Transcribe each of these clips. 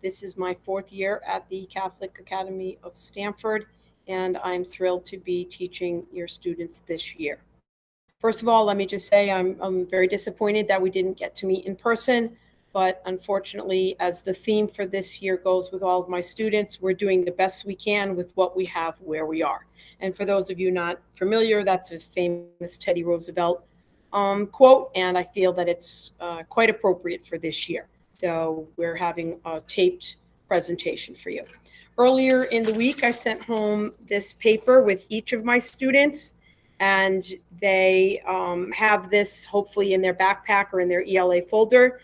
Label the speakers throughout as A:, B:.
A: This is my 4th year at the Catholic Academy of Stamford, and I'm thrilled to be teaching your students this year. First of all, let me just say I'm very disappointed that we didn't get to meet in person, but unfortunately, as the theme for this year goes with all of my students, we're doing the best we can with what we have where we are. And for those of you not familiar, that's a famous Teddy Roosevelt quote, and I feel that it's quite appropriate for this year. So we're having a taped presentation for you. Earlier in the week, I sent home this paper with each of my students, and they have this hopefully in their backpack or in their ELA folder.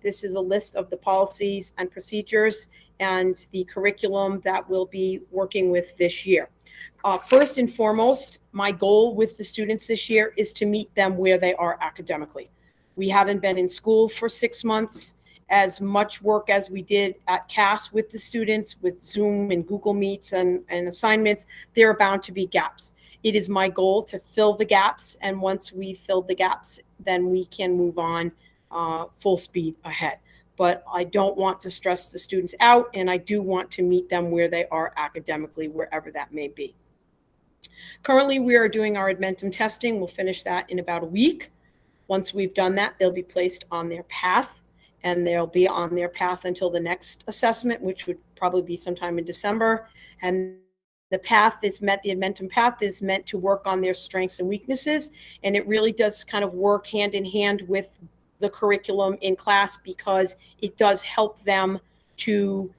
A: This is a list of the policies and procedures and the curriculum that we'll be working with this year. First and foremost, my goal with the students this year is to meet them where they are academically. We haven't been in school for 6 months. As much work as we did at CAS with the students, with Zoom and Google Meets and assignments, there are bound to be gaps. It is my goal to fill the gaps, and once we fill the gaps, then we can move on full speed ahead. But I don't want to stress the students out, and I do want to meet them where they are academically, wherever that may be. Currently, we are doing our Admentum testing. We'll finish that in about a week. Once we've done that, they'll be placed on their path, and they'll be on their path until the next assessment, which would probably be sometime in December. And the Admentum path is meant to work on their strengths and weaknesses, and it really does kind of work hand in hand with the curriculum in class, because it does help them to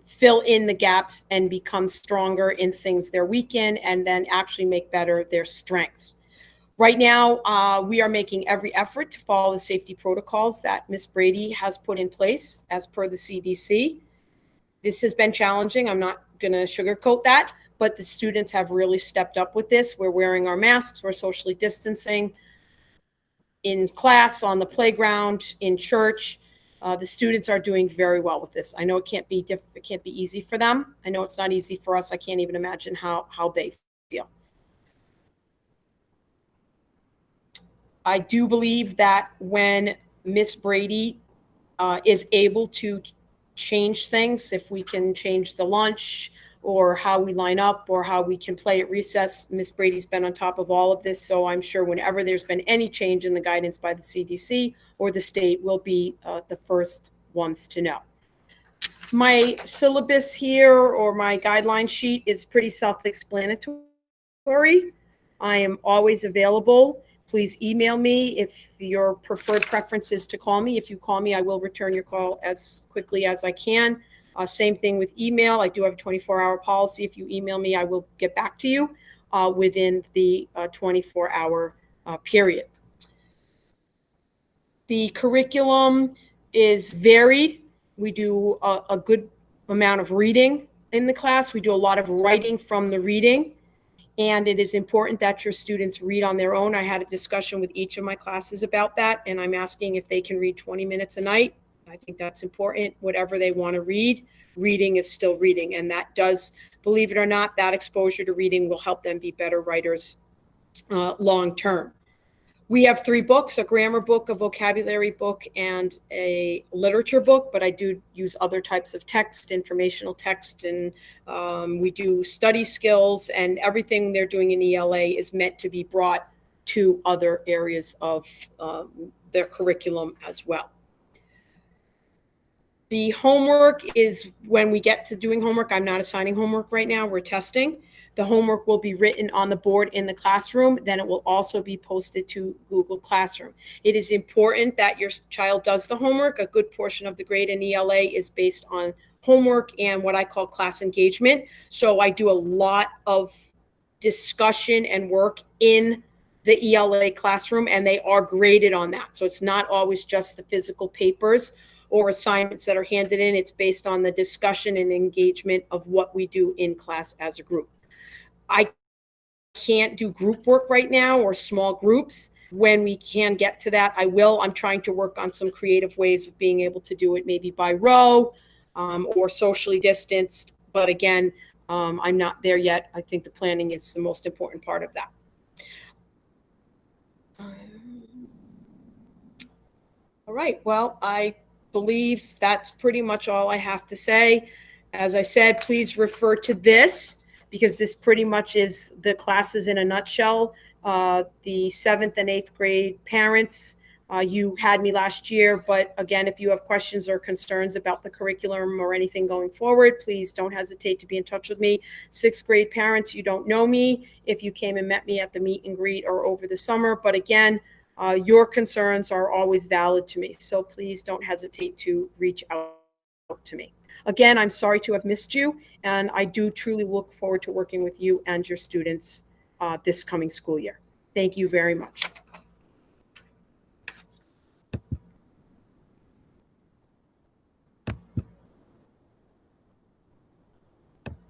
A: fill in the gaps and become stronger in things they're weak in, and then actually make better their strengths. Right now, we are making every effort to follow the safety protocols that Ms. Brady has put in place as per the CDC. This has been challenging. I'm not going to sugarcoat that, but the students have really stepped up with this. We're wearing our masks, we're socially distancing in class, on the playground, in church. The students are doing very well with this. I know it can't be easy for them. I know it's not easy for us. I can't even imagine how they feel. I do believe that when Miss Brady is able to change things, if we can change the lunch or how we line up or how we can play at recess, Miss Brady's been on top of all of this. So I'm sure whenever there's been any change in the guidance by the CDC or the state, we'll be the first ones to know. My syllabus here, or my guideline sheet, is pretty self-explanatory. I am always available. Please email me if your preferred preference is to call me. If you call me, I will return your call as quickly as I can. Same thing with email. I do have a 24-hour policy. If you email me, I will get back to you within the 24-hour period. The curriculum is varied. We do a good amount of reading in the class. We do a lot of writing from the reading. And it is important that your students read on their own. I had a discussion with each of my classes about that, and I'm asking if they can read 20 minutes a night. I think that's important. Whatever they want to read, reading is still reading. And that does, believe it or not, that exposure to reading will help them be better writers long term. We have 3 books, a grammar book, a vocabulary book, and a literature book, but I do use other types of text, informational text, and we do study skills, and everything they're doing in ELA is meant to be brought to other areas of their curriculum as well. The homework is, when we get to doing homework, I'm not assigning homework right now, we're testing. The homework will be written on the board in the classroom. Then it will also be posted to Google Classroom. It is important that your child does the homework. A good portion of the grade in ELA is based on homework and what I call class engagement. So I do a lot of discussion and work in the ELA classroom, and they are graded on that. So it's not always just the physical papers or assignments that are handed in. It's based on the discussion and engagement of what we do in class as a group. I can't do group work right now or small groups. When we can get to that, I will. I'm trying to work on some creative ways of being able to do it, maybe by row or socially distanced. But again, I'm not there yet. I think the planning is the most important part of that. All right. Well, I believe that's pretty much all I have to say. As I said, please refer to this because this pretty much is the classes in a nutshell. The 7th and 8th grade parents, you had me last year, but again, if you have questions or concerns about the curriculum or anything going forward, please don't hesitate to be in touch with me. 6th grade parents, you don't know me if you came and met me at the meet and greet or over the summer, but again, your concerns are always valid to me, so please don't hesitate to reach out to me. Again, I'm sorry to have missed you, and I do truly look forward to working with you and your students this coming school year. Thank you very much.